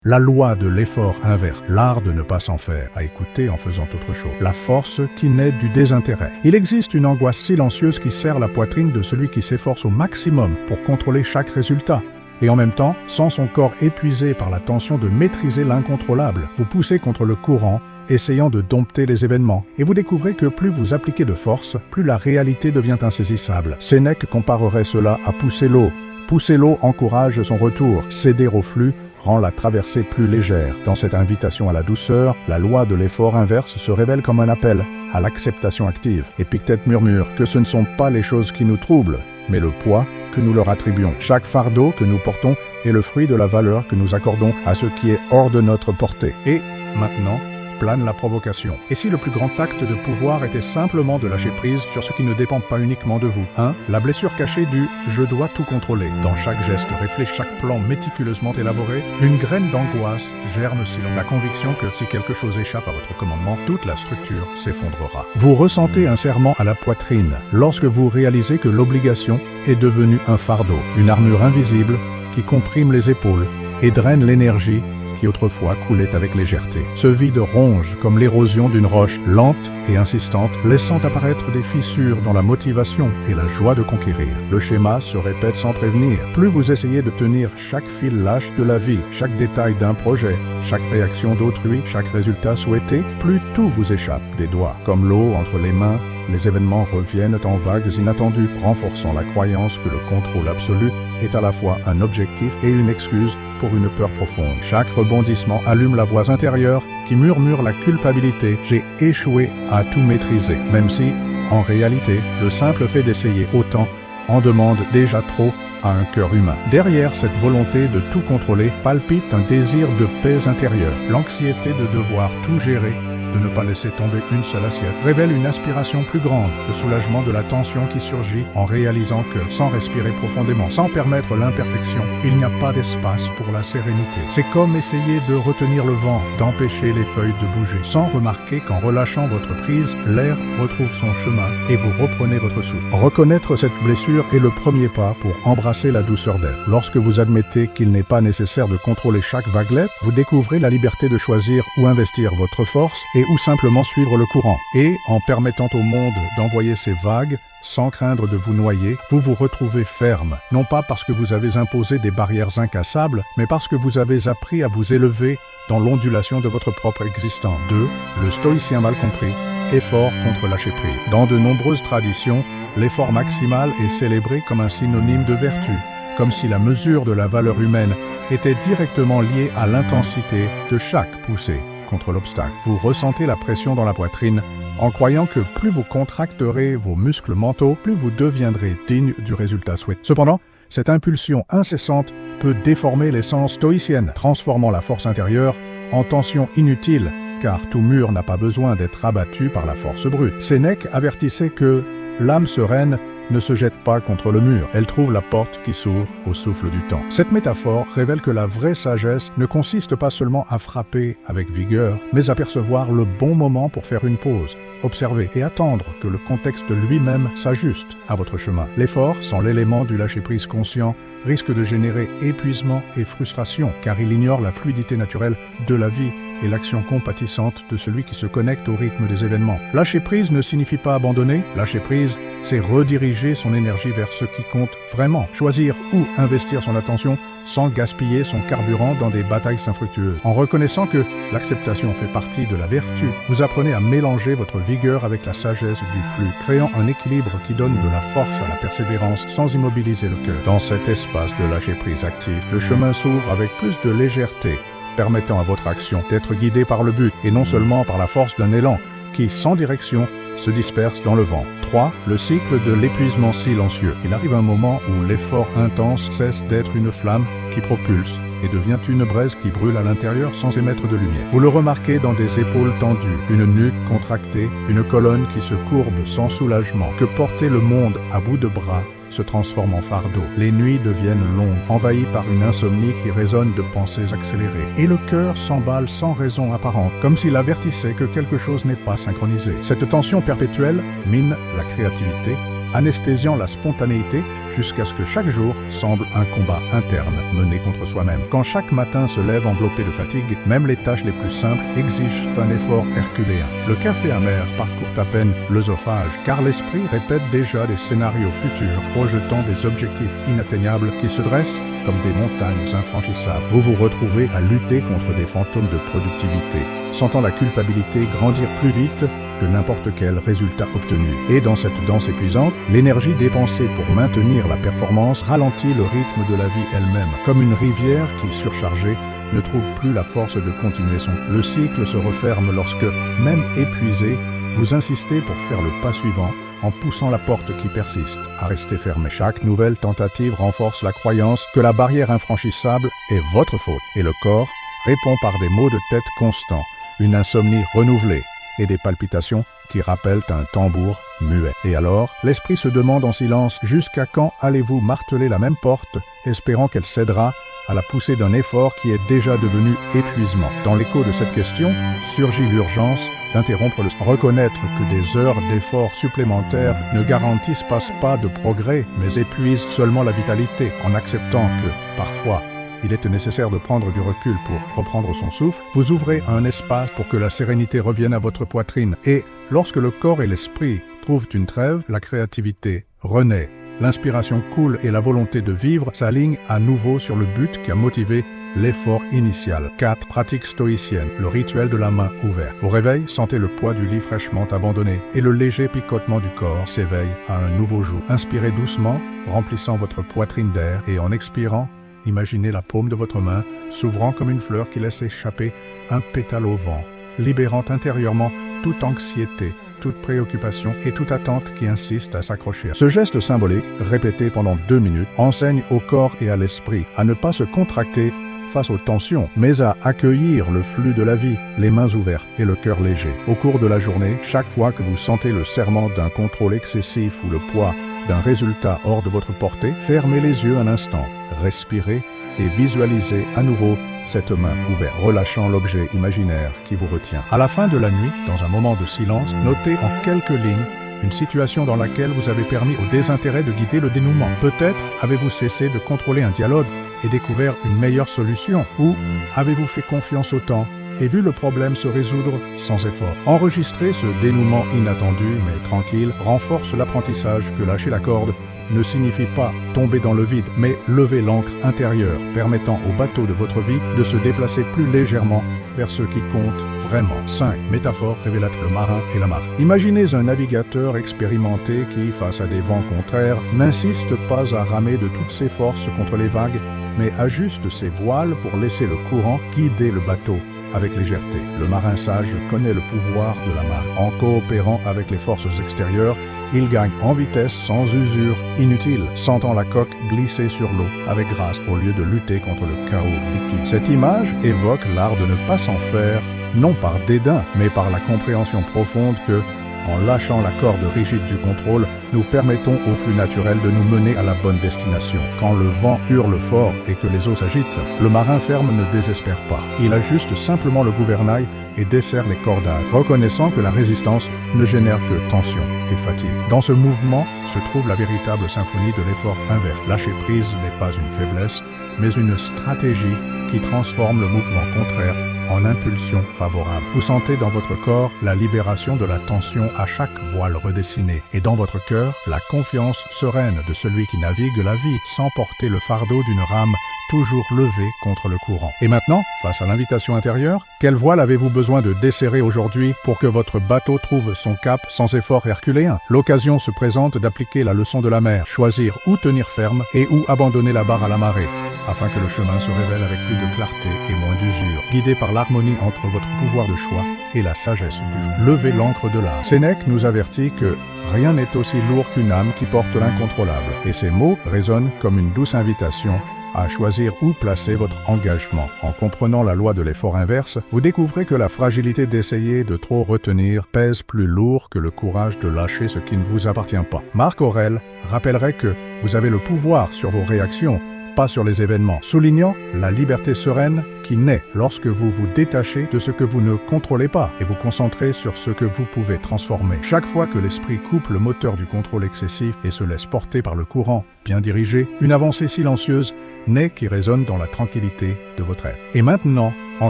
La loi de l'effort inverse, l'art de ne pas s'en faire, à écouter en faisant autre chose. La force qui naît du désintérêt. Il existe une angoisse silencieuse qui serre la poitrine de celui qui s'efforce au maximum pour contrôler chaque résultat. Et en même temps, sans son corps épuisé par la tension de maîtriser l'incontrôlable, vous poussez contre le courant, essayant de dompter les événements. Et vous découvrez que plus vous appliquez de force, plus la réalité devient insaisissable. Sénèque comparerait cela à pousser l'eau. Pousser l'eau encourage son retour. Céder au flux rend la traversée plus légère. Dans cette invitation à la douceur, la loi de l'effort inverse se révèle comme un appel à l'acceptation active. Épictète murmure que ce ne sont pas les choses qui nous troublent, mais le poids que nous leur attribuons. Chaque fardeau que nous portons est le fruit de la valeur que nous accordons à ce qui est hors de notre portée. Et maintenant, plane la provocation. Et si le plus grand acte de pouvoir était simplement de lâcher prise sur ce qui ne dépend pas uniquement de vous? 1. La blessure cachée du « je dois tout contrôler ». Dans chaque geste réfléchi, chaque plan méticuleusement élaboré, une graine d'angoisse germe selon la conviction que si quelque chose échappe à votre commandement, toute la structure s'effondrera. Vous ressentez un serrement à la poitrine lorsque vous réalisez que l'obligation est devenue un fardeau, une armure invisible qui comprime les épaules et draine l'énergie qui autrefois coulait avec légèreté. Ce vide ronge comme l'érosion d'une roche lente et insistante, laissant apparaître des fissures dans la motivation et la joie de conquérir. Le schéma se répète sans prévenir. Plus vous essayez de tenir chaque fil lâche de la vie, chaque détail d'un projet, chaque réaction d'autrui, chaque résultat souhaité, plus tout vous échappe des doigts. Comme l'eau entre les mains, les événements reviennent en vagues inattendues, renforçant la croyance que le contrôle absolu est à la fois un objectif et une excuse pour une peur profonde. Chaque rebondissement allume la voix intérieure qui murmure la culpabilité. J'ai échoué à tout maîtriser, même si, en réalité, le simple fait d'essayer autant en demande déjà trop à un cœur humain. Derrière cette volonté de tout contrôler palpite un désir de paix intérieure. L'anxiété de devoir tout gérer, de ne pas laisser tomber une seule assiette, révèle une aspiration plus grande, le soulagement de la tension qui surgit en réalisant que, sans respirer profondément, sans permettre l'imperfection, il n'y a pas d'espace pour la sérénité. C'est comme essayer de retenir le vent, d'empêcher les feuilles de bouger, sans remarquer qu'en relâchant votre prise, l'air retrouve son chemin et vous reprenez votre souffle. Reconnaître cette blessure est le premier pas pour embrasser la douceur d'elle. Lorsque vous admettez qu'il n'est pas nécessaire de contrôler chaque vaguelette, vous découvrez la liberté de choisir où investir votre force et ou simplement suivre le courant. Et, en permettant au monde d'envoyer ses vagues, sans craindre de vous noyer, vous vous retrouvez ferme, non pas parce que vous avez imposé des barrières incassables, mais parce que vous avez appris à vous élever dans l'ondulation de votre propre existence. 2. Le stoïcien mal compris, effort contre lâcher prise. Dans de nombreuses traditions, l'effort maximal est célébré comme un synonyme de vertu, comme si la mesure de la valeur humaine était directement liée à l'intensité de chaque poussée contre l'obstacle. Vous ressentez la pression dans la poitrine en croyant que plus vous contracterez vos muscles mentaux, plus vous deviendrez digne du résultat souhaité. Cependant, cette impulsion incessante peut déformer l'essence stoïcienne, transformant la force intérieure en tension inutile, car tout mur n'a pas besoin d'être abattu par la force brute. Sénèque avertissait que l'âme sereine ne se jette pas contre le mur, elle trouve la porte qui s'ouvre au souffle du temps. Cette métaphore révèle que la vraie sagesse ne consiste pas seulement à frapper avec vigueur, mais à percevoir le bon moment pour faire une pause, observer et attendre que le contexte lui-même s'ajuste à votre chemin. L'effort, sans l'élément du lâcher-prise conscient, risque de générer épuisement et frustration, car il ignore la fluidité naturelle de la vie et l'action compatissante de celui qui se connecte au rythme des événements. Lâcher prise ne signifie pas abandonner. Lâcher prise, c'est rediriger son énergie vers ce qui compte vraiment. Choisir où investir son attention sans gaspiller son carburant dans des batailles infructueuses. En reconnaissant que l'acceptation fait partie de la vertu, vous apprenez à mélanger votre vigueur avec la sagesse du flux, créant un équilibre qui donne de la force à la persévérance sans immobiliser le cœur. Dans cet espace de lâcher prise actif, le chemin s'ouvre avec plus de légèreté, permettant à votre action d'être guidée par le but et non seulement par la force d'un élan qui, sans direction, se disperse dans le vent. 3. Le cycle de l'épuisement silencieux. Il arrive un moment où l'effort intense cesse d'être une flamme qui propulse et devient une braise qui brûle à l'intérieur sans émettre de lumière. Vous le remarquez dans des épaules tendues, une nuque contractée, une colonne qui se courbe sans soulagement. Que porter le monde à bout de bras se transforme en fardeau. Les nuits deviennent longues, envahies par une insomnie qui résonne de pensées accélérées. Et le cœur s'emballe sans raison apparente, comme s'il avertissait que quelque chose n'est pas synchronisé. Cette tension perpétuelle mine la créativité, anesthésiant la spontanéité jusqu'à ce que chaque jour semble un combat interne mené contre soi-même. Quand chaque matin se lève enveloppé de fatigue, même les tâches les plus simples exigent un effort herculéen. Le café amer parcourt à peine l'œsophage, car l'esprit répète déjà des scénarios futurs, projetant des objectifs inatteignables qui se dressent comme des montagnes infranchissables. Vous vous retrouvez à lutter contre des fantômes de productivité, sentant la culpabilité grandir plus vite que n'importe quel résultat obtenu. Et dans cette danse épuisante, l'énergie dépensée pour maintenir la performance ralentit le rythme de la vie elle-même, comme une rivière qui, surchargée, ne trouve plus la force de continuer son. Le cycle se referme lorsque, même épuisé, vous insistez pour faire le pas suivant en poussant la porte qui persiste à rester fermée. Chaque nouvelle tentative renforce la croyance que la barrière infranchissable est votre faute et le corps répond par des maux de tête constants, une insomnie renouvelée et des palpitations qui rappellent un tambour muet. Et alors, l'esprit se demande en silence jusqu'à quand allez-vous marteler la même porte, espérant qu'elle cédera à la poussée d'un effort qui est déjà devenu épuisement. Dans l'écho de cette question, surgit l'urgence d'interrompre le reconnaître que des heures d'efforts supplémentaires ne garantissent pas de progrès, mais épuisent seulement la vitalité, en acceptant que, parfois, il est nécessaire de prendre du recul pour reprendre son souffle, vous ouvrez un espace pour que la sérénité revienne à votre poitrine. Et lorsque le corps et l'esprit trouvent une trêve, la créativité renaît. L'inspiration coule et la volonté de vivre s'aligne à nouveau sur le but qui a motivé l'effort initial. 4. Pratique stoïcienne, le rituel de la main ouverte. Au réveil, sentez le poids du lit fraîchement abandonné et le léger picotement du corps s'éveille à un nouveau jour. Inspirez doucement, remplissant votre poitrine d'air et en expirant, imaginez la paume de votre main s'ouvrant comme une fleur qui laisse échapper un pétale au vent, libérant intérieurement toute anxiété, toute préoccupation et toute attente qui insiste à s'accrocher. Ce geste symbolique, répété pendant 2 minutes, enseigne au corps et à l'esprit à ne pas se contracter face aux tensions, mais à accueillir le flux de la vie, les mains ouvertes et le cœur léger. Au cours de la journée, chaque fois que vous sentez le serrement d'un contrôle excessif ou le poids d'un résultat hors de votre portée, fermez les yeux un instant, respirez et visualisez à nouveau cette main ouverte, relâchant l'objet imaginaire qui vous retient. À la fin de la nuit, dans un moment de silence, notez en quelques lignes une situation dans laquelle vous avez permis au désintérêt de guider le dénouement. Peut-être avez-vous cessé de contrôler un dialogue et découvert une meilleure solution, ou avez-vous fait confiance au temps et vu le problème se résoudre sans effort. Enregistrer ce dénouement inattendu mais tranquille renforce l'apprentissage que lâcher la corde ne signifie pas tomber dans le vide, mais lever l'ancre intérieure, permettant au bateau de votre vie de se déplacer plus légèrement vers ce qui compte vraiment. 5. Métaphore révélatrice, le marin et la marée. Imaginez un navigateur expérimenté qui, face à des vents contraires, n'insiste pas à ramer de toutes ses forces contre les vagues, mais ajuste ses voiles pour laisser le courant guider le bateau avec légèreté. Le marin sage connaît le pouvoir de la marée. En coopérant avec les forces extérieures, il gagne en vitesse sans usure inutile, sentant la coque glisser sur l'eau avec grâce au lieu de lutter contre le chaos liquide. Cette image évoque l'art de ne pas s'en faire, non par dédain, mais par la compréhension profonde que, en lâchant la corde rigide du contrôle, nous permettons au flux naturel de nous mener à la bonne destination. Quand le vent hurle fort et que les eaux s'agitent, le marin ferme ne désespère pas. Il ajuste simplement le gouvernail et desserre les cordages, reconnaissant que la résistance ne génère que tension et fatigue. Dans ce mouvement se trouve la véritable symphonie de l'effort inverse. Lâcher prise n'est pas une faiblesse, mais une stratégie qui transforme le mouvement contraire en impulsion favorable. Vous sentez dans votre corps la libération de la tension à chaque voile redessinée et dans votre cœur la confiance sereine de celui qui navigue la vie sans porter le fardeau d'une rame toujours levée contre le courant. Et maintenant, face à l'invitation intérieure, quelle voile avez-vous besoin de desserrer aujourd'hui pour que votre bateau trouve son cap sans effort herculéen? L'occasion se présente d'appliquer la leçon de la mer, choisir où tenir ferme et où abandonner la barre à la marée, afin que le chemin se révèle avec plus de clarté et moins d'usure, guidé par l'harmonie entre votre pouvoir de choix et la sagesse du vent. Levez l'ancre de l'âme. Sénèque nous avertit que rien n'est aussi lourd qu'une âme qui porte l'incontrôlable, et ces mots résonnent comme une douce invitation à choisir où placer votre engagement. En comprenant la loi de l'effort inverse, vous découvrez que la fragilité d'essayer de trop retenir pèse plus lourd que le courage de lâcher ce qui ne vous appartient pas. Marc Aurèle rappellerait que vous avez le pouvoir sur vos réactions, pas sur les événements, soulignant la liberté sereine qui naît lorsque vous vous détachez de ce que vous ne contrôlez pas et vous concentrez sur ce que vous pouvez transformer. Chaque fois que l'esprit coupe le moteur du contrôle excessif et se laisse porter par le courant bien dirigé, une avancée silencieuse naît qui résonne dans la tranquillité de votre être. Et maintenant, en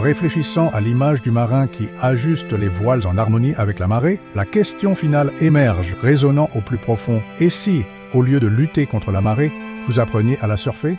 réfléchissant à l'image du marin qui ajuste les voiles en harmonie avec la marée, la question finale émerge, résonnant au plus profond. Et si, au lieu de lutter contre la marée, vous appreniez à la surfer ?